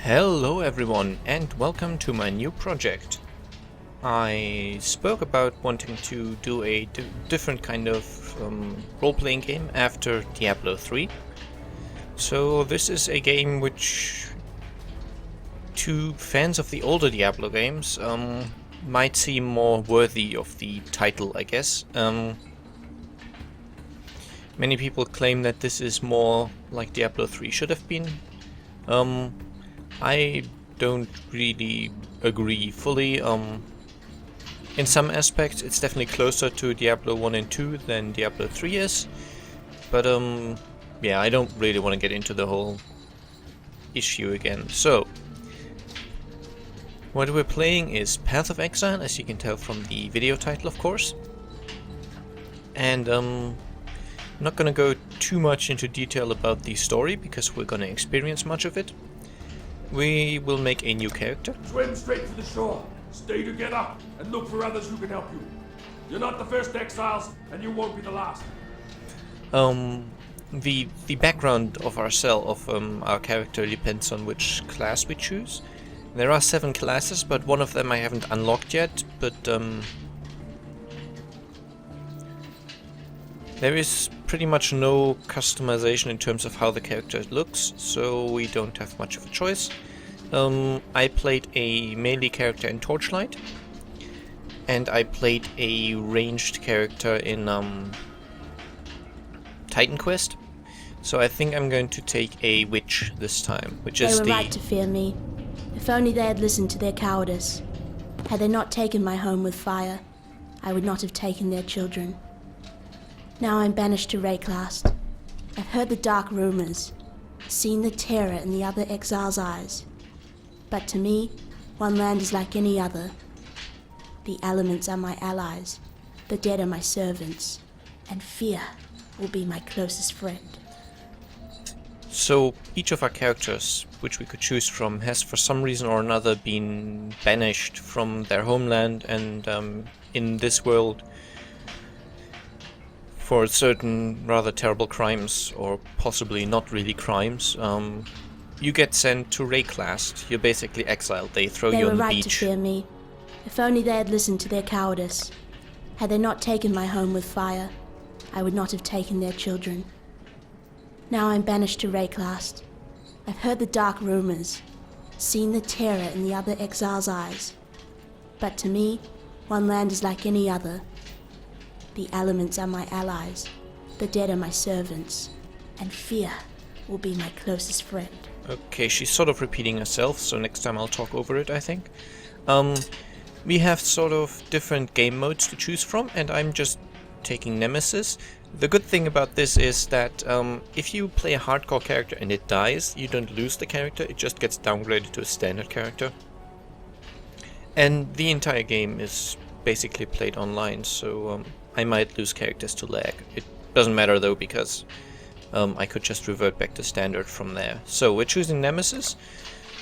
Hello everyone and welcome to my new project. I spoke about wanting to do a different kind of role-playing game after Diablo 3. So this is a game which, to fans of the older Diablo games, might seem more worthy of the title, I guess. Many people claim that this is more like Diablo 3 should have been. I don't really agree fully. In some aspects it's definitely closer to Diablo 1 and 2 than Diablo 3 is, but yeah, I don't really want to get into the whole issue again. So, what we're playing is Path of Exile, as you can tell from the video title, of course. And I'm not gonna go too much into detail about the story, because we're gonna experience much of it. We will make a new character. Swim straight for the shore, stay together, and look for others who can help you. You're not the first exiles, and you won't be the last. The background of our character depends on which class we choose. There are 7 classes, but one of them I haven't unlocked yet, but there is pretty much no customization in terms of how the character looks, so we don't have much of a choice. I played a melee character in Torchlight, and I played a ranged character in Titan Quest. So I think I'm going to take a witch this time, which is They were right to fear me. If only they had listened to their cowardice. Had they not taken my home with fire, I would not have taken their children. Now I'm banished to Rayclast. I've heard the dark rumors, seen the terror in the other exiles' eyes. But to me, one land is like any other. The elements are my allies, the dead are my servants, and fear will be my closest friend. So each of our characters, which we could choose from, has for some reason or another been banished from their homeland and in this world for certain rather terrible crimes, or possibly not really crimes. You get sent to Rayclast. You're basically exiled. They throw you on the beach. They were right to fear me. If only they had listened to their cowardice. Had they not taken my home with fire, I would not have taken their children. Now I'm banished to Rayclast. I've heard the dark rumors, seen the terror in the other exiles' eyes. But to me, one land is like any other. The elements are my allies, the dead are my servants, and fear will be my closest friend. Okay, she's sort of repeating herself, so next time I'll talk over it, I think. We have sort of different game modes to choose from, and I'm just taking Nemesis. The good thing about this is that if you play a hardcore character and it dies, you don't lose the character, it just gets downgraded to a standard character. And the entire game is basically played online, so I might lose characters to lag. It doesn't matter though, because I could just revert back to standard from there. So we're choosing Nemesis.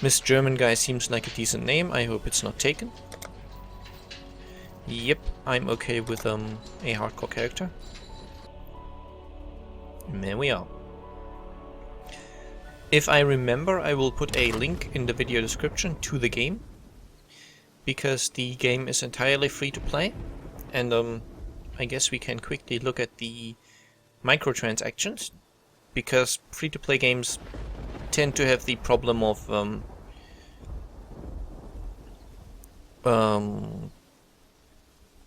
Miss German Guy seems like a decent name. I hope it's not taken. Yep, I'm okay with a hardcore character. And there we are. If I remember, I will put a link in the video description to the game, because the game is entirely free to play. And I guess we can quickly look at the microtransactions, because free-to-play games tend to have the problem of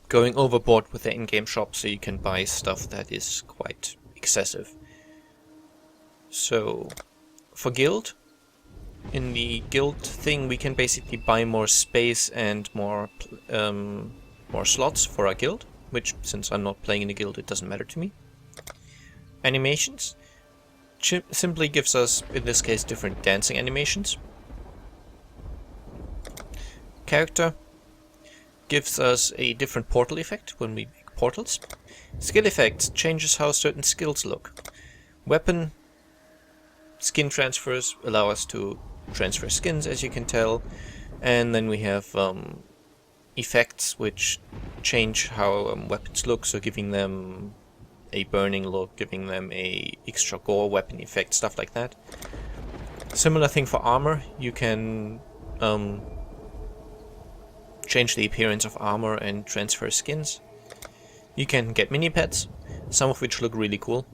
going overboard with the in-game shop, so you can buy stuff that is quite excessive. So, for guild, in the guild thing we can basically buy more space and more slots for our guild, which, since I'm not playing in a guild, it doesn't matter to me. Animations simply gives us, in this case, different dancing animations. Character gives us a different portal effect when we make portals. Skill effects changes how certain skills look. Weapon skin transfers allow us to transfer skins, as you can tell. And then we have effects which change how weapons look, so giving them a burning look, giving them a extra gore weapon effect, stuff like that. Similar thing for armor. You can change the appearance of armor and transfer skins. You can get mini pets, some of which look really cool.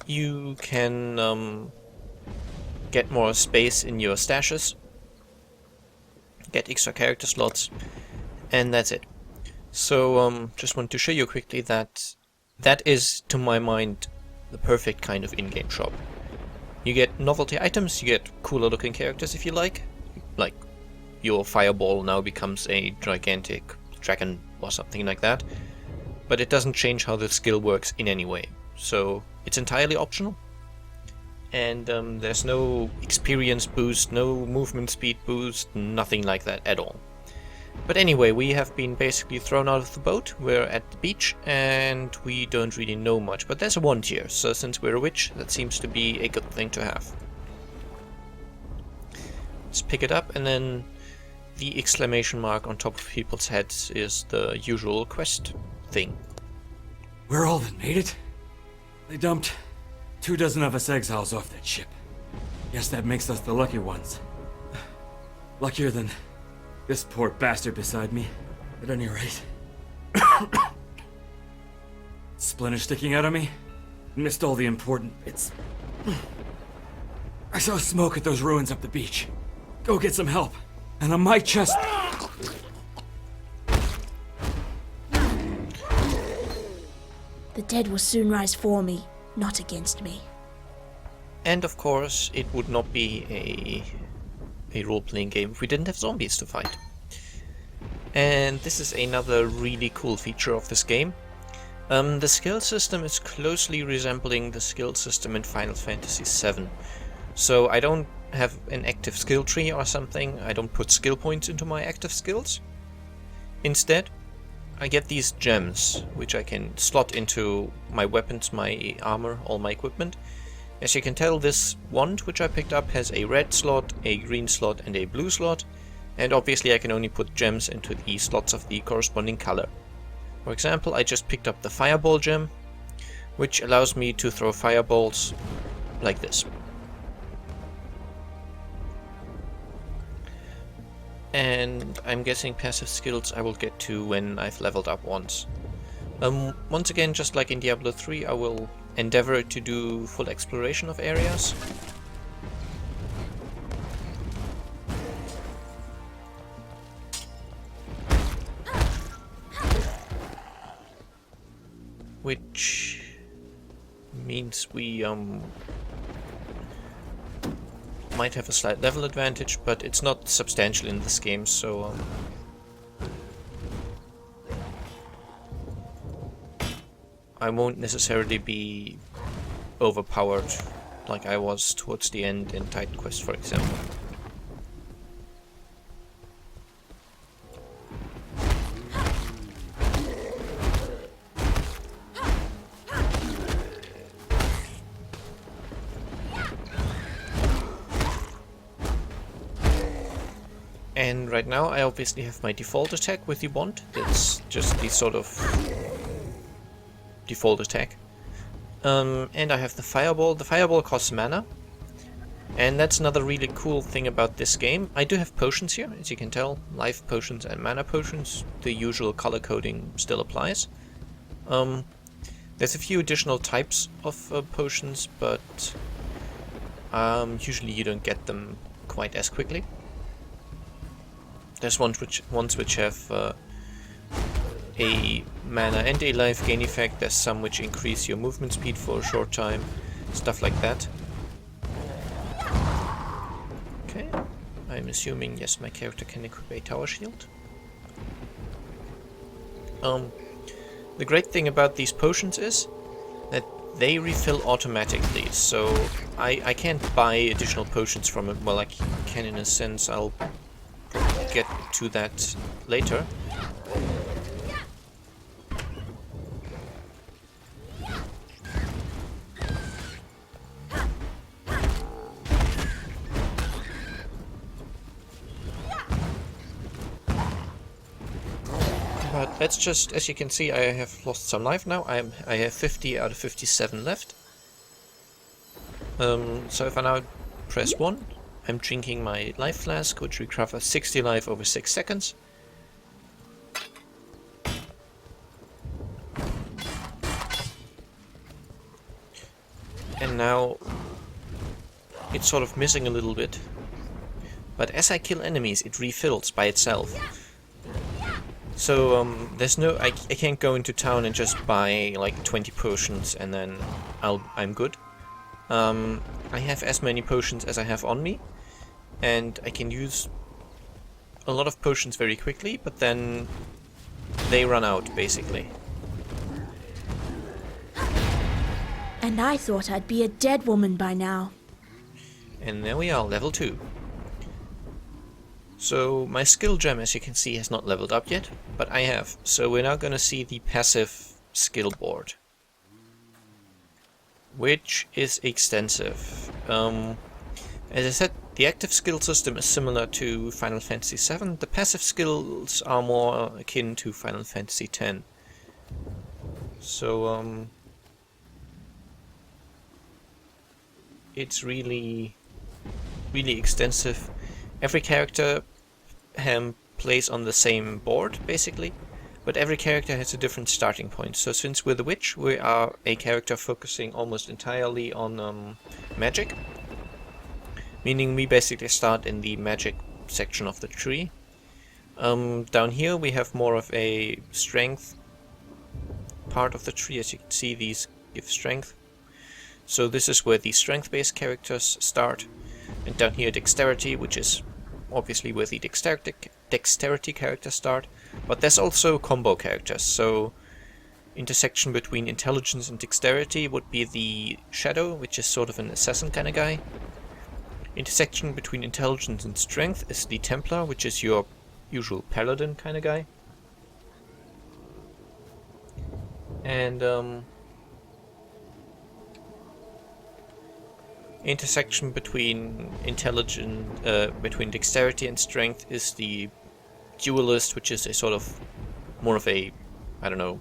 You can get more space in your stashes, get extra character slots, and that's it. So just want to show you quickly that is, to my mind, the perfect kind of in-game shop. You get novelty items, you get cooler looking characters if you like your fireball now becomes a gigantic dragon or something like that, but it doesn't change how the skill works in any way. So it's entirely optional, and there's no experience boost, no movement speed boost, nothing like that at all. But anyway, we have been basically thrown out of the boat. We're at the beach and we don't really know much, but there's a wand here, so since we're a witch, that seems to be a good thing to have. Let's pick it up, and then the exclamation mark on top of people's heads is the usual quest thing. We're all that made it. They dumped 24 of us exiles off that ship. Guess that makes us the lucky ones. Luckier than this poor bastard beside me, at any rate. Splinter sticking out of me? Missed all the important bits. I saw smoke at those ruins up the beach. Go get some help. And on my chest... The dead will soon rise for me, not against me. And of course, it would not be a role-playing game if we didn't have zombies to fight. And this is another really cool feature of this game. The skill system is closely resembling the skill system in Final Fantasy VII. So I don't have an active skill tree or something, I don't put skill points into my active skills. Instead, I get these gems, which I can slot into my weapons, my armor, all my equipment. As you can tell, this wand which I picked up has a red slot, a green slot and a blue slot, and obviously I can only put gems into the slots of the corresponding color. For example, I just picked up the fireball gem, which allows me to throw fireballs like this. And I'm guessing passive skills I will get to when I've leveled up once. Once again, just like in Diablo 3, I will endeavor to do full exploration of areas. Which means we might have a slight level advantage, but it's not substantial in this game, so I won't necessarily be overpowered like I was towards the end in Titan Quest, for example. And right now I obviously have my default attack with the wand. That's just the sort of default attack. And I have the fireball. The fireball costs mana. And that's another really cool thing about this game. I do have potions here, as you can tell. Life potions and mana potions. The usual color coding still applies. There's a few additional types of potions, but usually you don't get them quite as quickly. There's ones which have a mana and a life gain effect. There's some which increase your movement speed for a short time, stuff like that. Okay, I'm assuming, yes, my character can equip a tower shield. The great thing about these potions is that they refill automatically, so I can't buy additional potions from it. Well, I can in a sense. I'll get to that later. But let's just, as you can see, I have lost some life now. I have 50 out of 57 left. So if I now press 1, I'm drinking my life flask, which recovers 60 life over 6 seconds. And now it's sort of missing a little bit. But as I kill enemies, it refills by itself. So there's no, I can't go into town and just buy like 20 potions and then I'm good. I have as many potions as I have on me, and I can use a lot of potions very quickly, but then they run out basically. And I thought I'd be a dead woman by now. And there we are, level 2. So my skill gem, as you can see, has not leveled up yet, but I have. So we're now going to see the passive skill board, which is extensive. As I said, the active skill system is similar to Final Fantasy VII. The passive skills are more akin to Final Fantasy X. So it's really extensive. Every character plays on the same board, basically, but every character has a different starting point. So since we're the witch, we are a character focusing almost entirely on magic, meaning we basically start in the magic section of the tree. Down here we have more of a strength part of the tree. As you can see, these give strength. So this is where the strength-based characters start. And down here dexterity, which is obviously where the dexterity characters start. But there's also combo characters, so intersection between intelligence and dexterity would be the shadow, which is sort of an assassin kind of guy. Intersection between intelligence and strength is the Templar, which is your usual paladin kind of guy. And intersection between between dexterity and strength is the duelist, which is a sort of more of a, I don't know,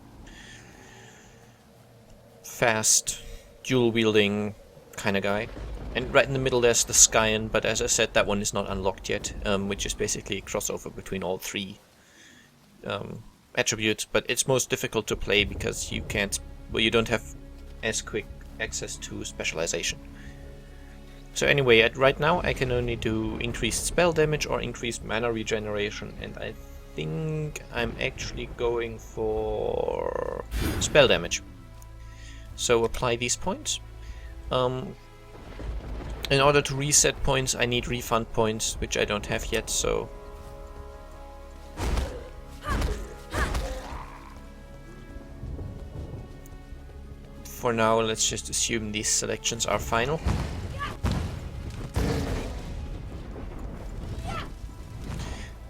fast dual wielding kind of guy. And right in the middle there's the Skyan, but as I said, that one is not unlocked yet, which is basically a crossover between all three attributes. But it's most difficult to play because you can't, well, you don't have as quick access to specialization. So anyway, right now I can only do increased spell damage or increased mana regeneration, and I think I'm actually going for spell damage. So apply these points. In order to reset points, I need refund points, which I don't have yet, so... For now, let's just assume these selections are final.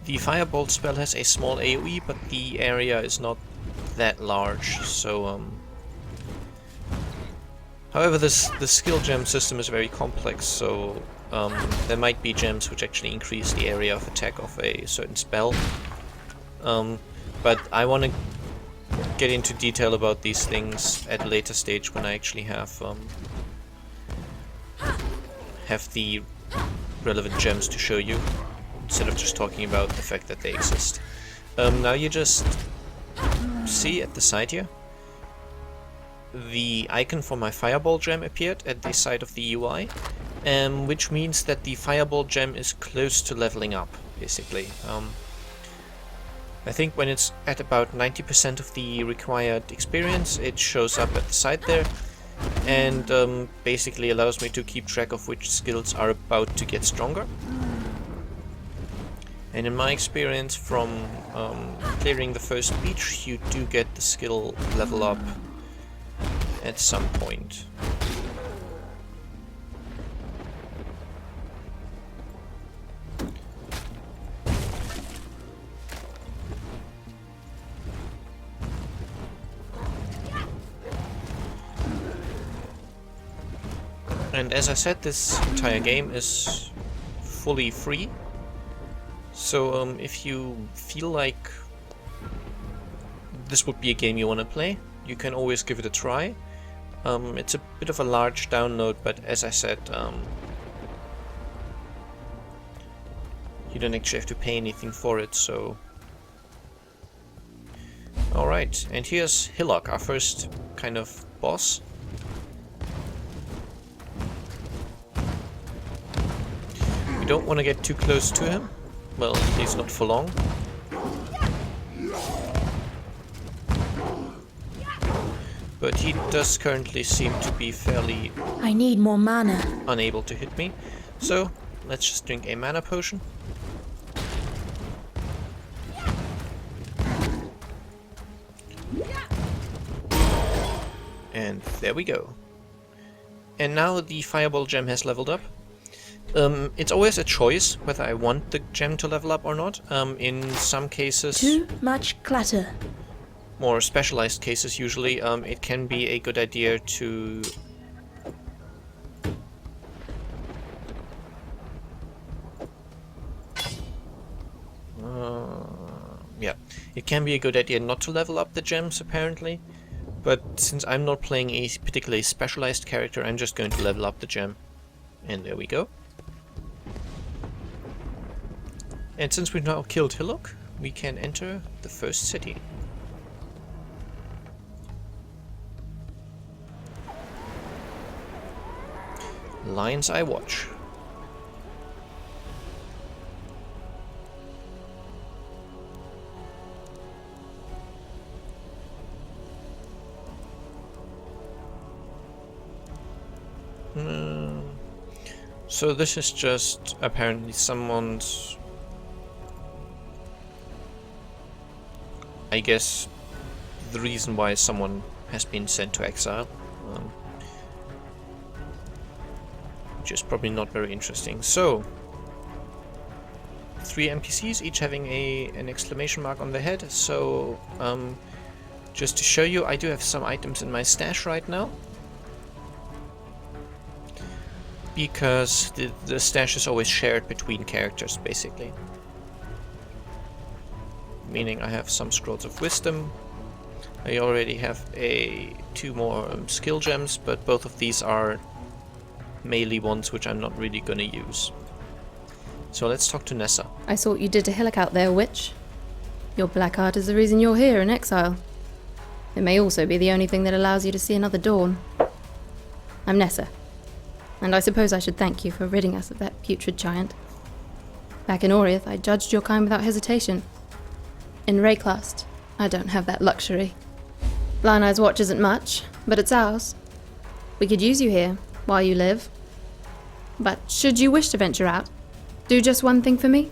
The Firebolt spell has a small AoE, but the area is not that large, so... However, the skill gem system is very complex, so there might be gems which actually increase the area of attack of a certain spell. But I want to get into detail about these things at a later stage when I actually have the relevant gems to show you, instead of just talking about the fact that they exist. Now you just see at the side here, the icon for my Fireball gem appeared at the side of the UI, which means that the Fireball gem is close to leveling up, basically. I think when it's at about 90% of the required experience, it shows up at the side there, and basically allows me to keep track of which skills are about to get stronger. And in my experience from clearing the first beach, you do get the skill level up at some point. And as I said, this entire game is fully free. So if you feel like this would be a game you want to play, you can always give it a try. It's a bit of a large download, but as I said, you don't actually have to pay anything for it, so... Alright, and here's Hillock, our first kind of boss. We don't want to get too close to him. Well, at least not for long. But he does currently seem to be fairly I need more mana. unable to hit me. So, let's just drink a mana potion. And there we go. And now the Fireball gem has leveled up. It's always a choice whether I want the gem to level up or not. In some cases, Too much clutter. more specialized cases usually, it can be a good idea to... yeah, it can be a good idea not to level up the gems apparently, but since I'm not playing a particularly specialized character, I'm just going to level up the gem. And there we go. And since we've now killed Hillock, we can enter the first city. Lion's Eye Watch. So this is just apparently someone's, I guess, the reason why someone has been sent to exile. Which is probably not very interesting. So, 3 NPCs, each having an exclamation mark on their head. So, just to show you, I do have some items in my stash right now. Because the stash is always shared between characters, basically. Meaning I have some Scrolls of Wisdom. I already have 2 more skill gems, but both of these are melee ones, which I'm not really gonna use. So let's talk to Nessa. I saw what you did to Hillock out there, witch. Your black art is the reason you're here in exile. It may also be the only thing that allows you to see another dawn. I'm Nessa, and I suppose I should thank you for ridding us of that putrid giant. Back in Oriath, I judged your kind without hesitation. In Rayclast, I don't have that luxury. Blind Eye's watch isn't much, but it's ours. We could use you here, while you live. But should you wish to venture out, do just one thing for me.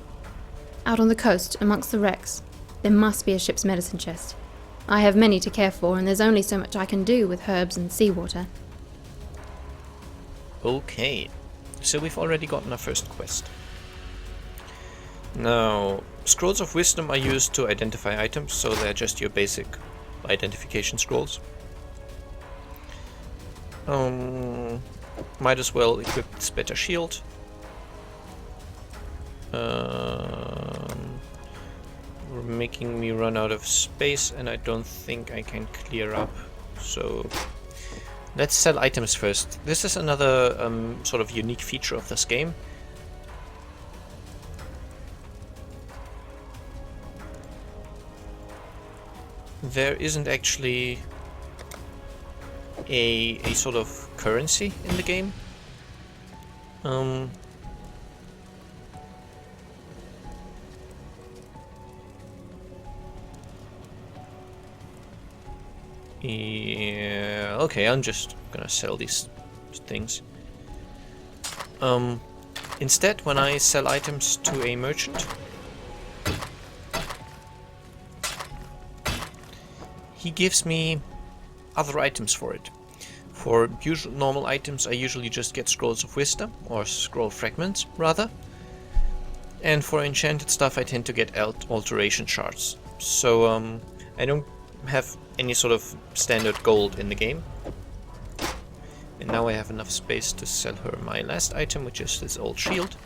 Out on the coast, amongst the wrecks, there must be a ship's medicine chest. I have many to care for, and there's only so much I can do with herbs and seawater. Okay, so we've already gotten our first quest. Now, Scrolls of Wisdom are used to identify items, so they're just your basic identification scrolls. Might as well equip this better shield. We're making me run out of space, and I don't think I can clear up, so let's sell items first. This is another sort of unique feature of this game. There isn't actually a sort of currency in the game. Yeah, okay, I'm just gonna sell these things. Instead, when I sell items to a merchant, he gives me other items for it. For usual normal items, I usually just get Scrolls of Wisdom, or Scroll Fragments, rather. And for enchanted stuff, I tend to get Alteration Shards. So, I don't have any sort of standard gold in the game. And now I have enough space to sell her my last item, which is this old shield.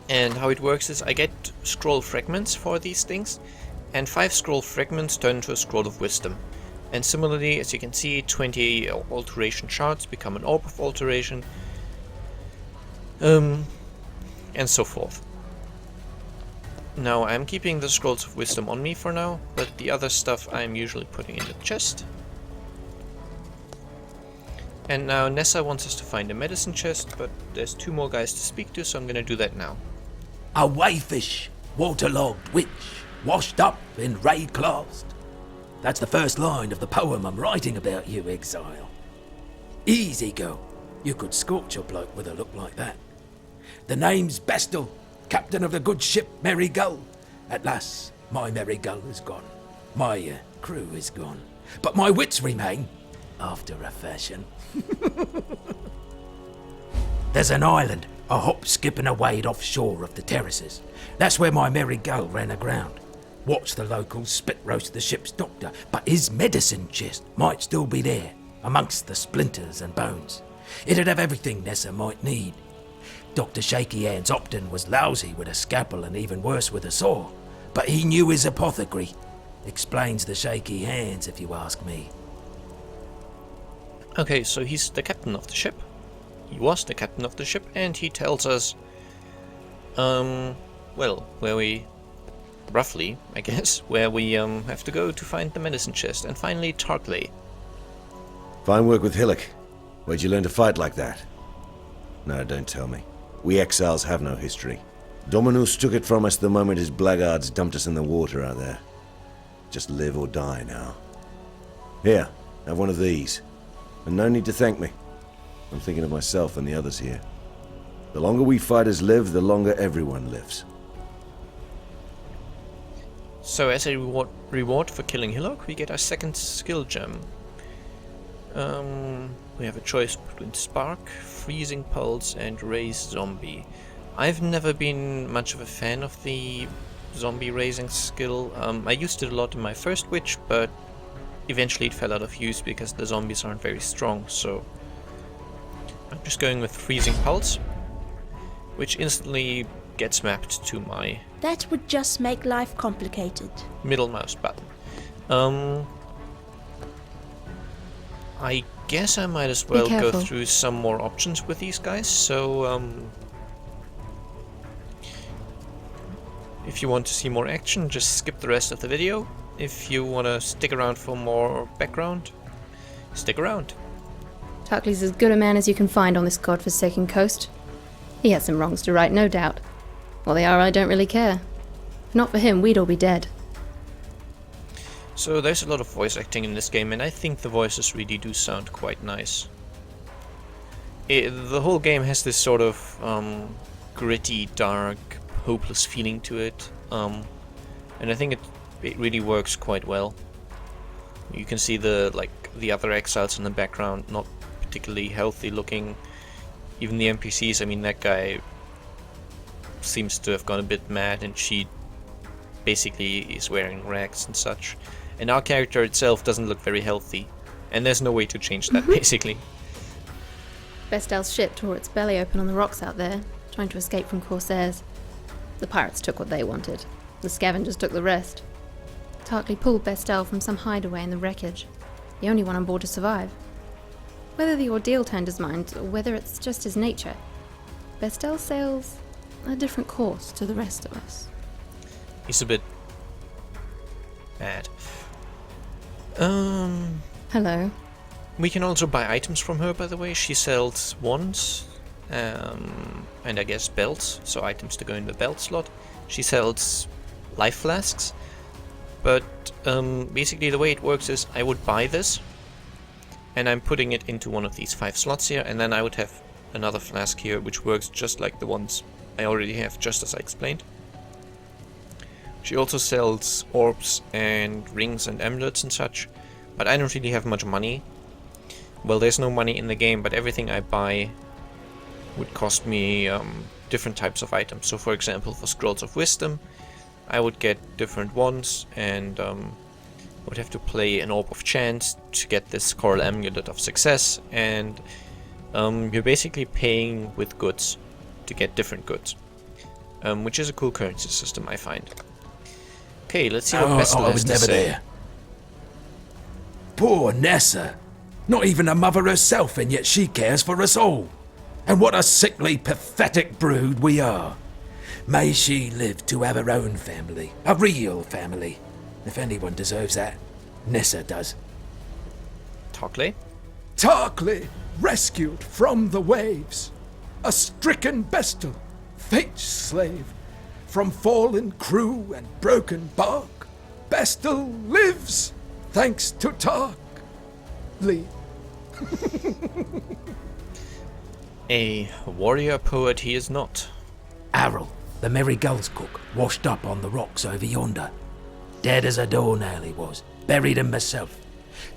And how it works is I get Scroll Fragments for these things, and 5 Scroll Fragments turn into a Scroll of Wisdom. And similarly, as you can see, 20 alteration shards become an orb of alteration, and so forth. Now I'm keeping the scrolls of wisdom on me for now, but the other stuff I'm usually putting in the chest. And now Nessa wants us to find a medicine chest, but there's 2 more guys to speak to, so I'm gonna do that now. A wayfish, waterlogged witch, washed up and raid classed. That's the first line of the poem I'm writing about you, Exile. Easy go. You could scorch a bloke with a look like that. The name's Bestel, captain of the good ship Merry Gull. At last, my Merry Gull is gone. My crew is gone. But my wits remain, after a fashion. There's an island, a hop, skip and a wade offshore of the terraces. That's where my Merry Gull ran aground. Watched the locals spit roast the ship's doctor, but his medicine chest might still be there, amongst the splinters and bones. It'd have everything Nessa might need. Dr. Shaky Hands Opton was lousy with a scalpel and even worse with a saw, but he knew his apothecary. Explains the shaky hands, if you ask me. Okay, so he's the captain of the ship. He was the captain of the ship, and he tells us, well, where we, roughly, I guess, where we have to go to find the medicine chest, and finally Tarkley. Fine work with Hillock. Where'd you learn to fight like that? No, don't tell me. We exiles have no history. Dominus took it from us the moment his blackguards dumped us in the water out there. Just live or die now. Here, have one of these. And no need to thank me. I'm thinking of myself and the others here. The longer we fighters live, the longer everyone lives. So as a reward for killing Hillock, we get our second skill gem. We have a choice between Spark, Freezing Pulse, and Raise Zombie. I've never been much of a fan of the zombie raising skill. I used it a lot in my first witch, but eventually it fell out of use because the zombies aren't very strong, so I'm just going with Freezing Pulse, which instantly gets mapped to my That would just make life complicated. middle mouse button. I guess I might as well go careful. through some more options with these guys, so if you want to see more action, just skip the rest of the video. If you want to stick around for more background, stick around. Tarkley's as good a man as you can find on this godforsaken coast. He has some wrongs to right, no doubt. What they are, I don't really care. If not for him, we'd all be dead. So there's a lot of voice acting in this game, and I think the voices really do sound quite nice. The whole game has this sort of gritty, dark, hopeless feeling to it, and I think it really works quite well. You can see the other exiles in the background, not particularly healthy looking. Even the NPCs, I mean, that guy seems to have gone a bit mad, and she basically is wearing rags and such. And our character itself doesn't look very healthy, and there's no way to change that, basically. Bestel's ship tore its belly open on the rocks out there, trying to escape from corsairs. The pirates took what they wanted. The scavengers took the rest. Tarkley pulled Bestel from some hideaway in the wreckage, the only one on board to survive. Whether the ordeal turned his mind, or whether it's just his nature, Bestel sails a different course to the rest of us. He's a bit bad. Hello. We can also buy items from her, by the way. She sells wands, and I guess belts, so items to go in the belt slot. She sells life flasks, but basically the way it works is I would buy this, and I'm putting it into one of these 5 slots here, and then I would have another flask here, which works just like the ones I already have, just as I explained. She also sells orbs and rings and amulets and such, but I don't really have much money. Well, there's no money in the game, but everything I buy would cost me different types of items. So for example, for Scrolls of Wisdom, I would get different ones, and I would have to play an Orb of Chance to get this Coral Amulet of Success, and you're basically paying with goods to get different goods, which is a cool currency system, I find. Okay, let's see what Bestel I has was to never say. there. Poor Nessa. Not even a mother herself, and yet she cares for us all. And what a sickly, pathetic brood we are. May she live to have her own family, a real family. If anyone deserves that, Nessa does. Tarkley? Tarkley, rescued from the waves. A stricken Bestel, fate's slave. From fallen crew and broken bark, Bestel lives, thanks to Tarkley. A warrior poet he is not. Errol, the Merry Gull's cook, washed up on the rocks over yonder. Dead as a doornail he was, buried him myself.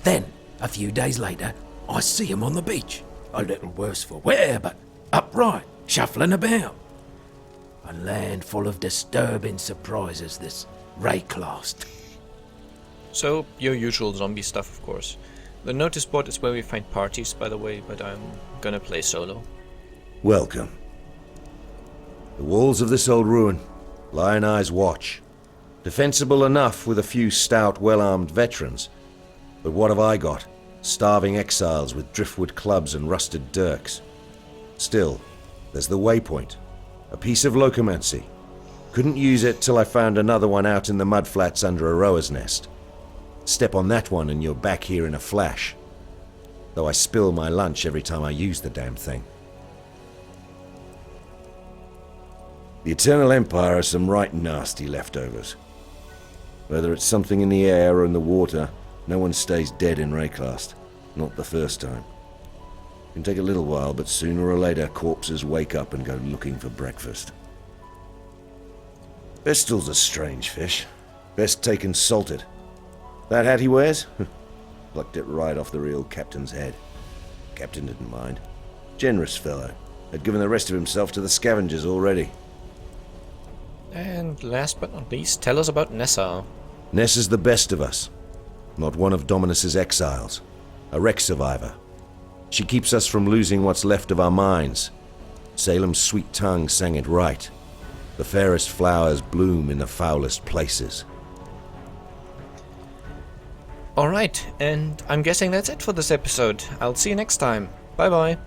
Then, a few days later, I see him on the beach. A little worse for wear, but upright, shuffling about. A land full of disturbing surprises, this Rayclast. So, your usual zombie stuff, of course. The notice board is where we find parties, by the way, but I'm gonna play solo. Welcome. The walls of this old ruin, Lion Eye's watch. Defensible enough with a few stout, well-armed veterans. But what have I got? Starving exiles with driftwood clubs and rusted dirks. Still, there's the waypoint. A piece of locomancy. Couldn't use it till I found another one out in the mudflats under a rower's nest. Step on that one and you're back here in a flash. Though I spill my lunch every time I use the damn thing. The Eternal Empire are some right nasty leftovers. Whether it's something in the air or in the water, no one stays dead in Rayclast. Not the first time. It can take a little while, but sooner or later corpses wake up and go looking for breakfast. Bestel's a strange fish. Best taken salted. That hat he wears? Plucked it right off the real captain's head. Captain didn't mind. Generous fellow. Had given the rest of himself to the scavengers already. And last but not least, tell us about Nessa. Nessa's the best of us. Not one of Dominus's exiles. A wreck survivor. She keeps us from losing what's left of our minds. Salem's sweet tongue sang it right. The fairest flowers bloom in the foulest places. Alright, and I'm guessing that's it for this episode. I'll see you next time. Bye bye.